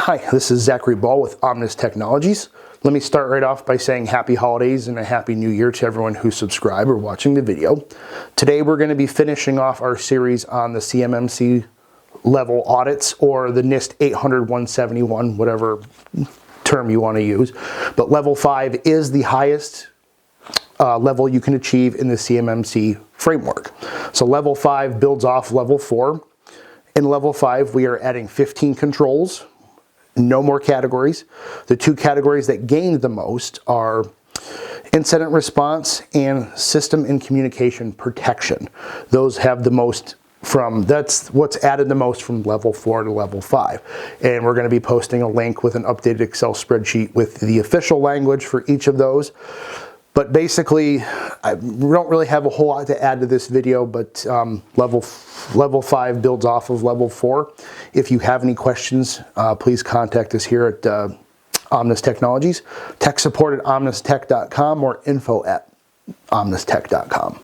Hi, this is Zachary Ball with Omnis Technologies. Let me start right off by saying happy holidays and a happy new year to everyone who's subscribed or watching the video. Today we're going to be finishing off our series on the CMMC level audits, or the NIST 800-171, whatever term you want to use. But level 5 is the highest level you can achieve in the CMMC framework. So level 5 builds off level 4. In level 5 we are adding 15 controls. No more categories. The two categories that gained the most are incident response and system and communication protection. Those have the most that's what's added the most from level 4 to level 5. And we're going to be posting a link with an updated Excel spreadsheet with the official language for each of those. But basically, I don't really have a whole lot to add to this video, but level 5 builds off of level 4. If you have any questions, please contact us here at Omnis Technologies. Tech support at omnistech.com or info@omnistech.com.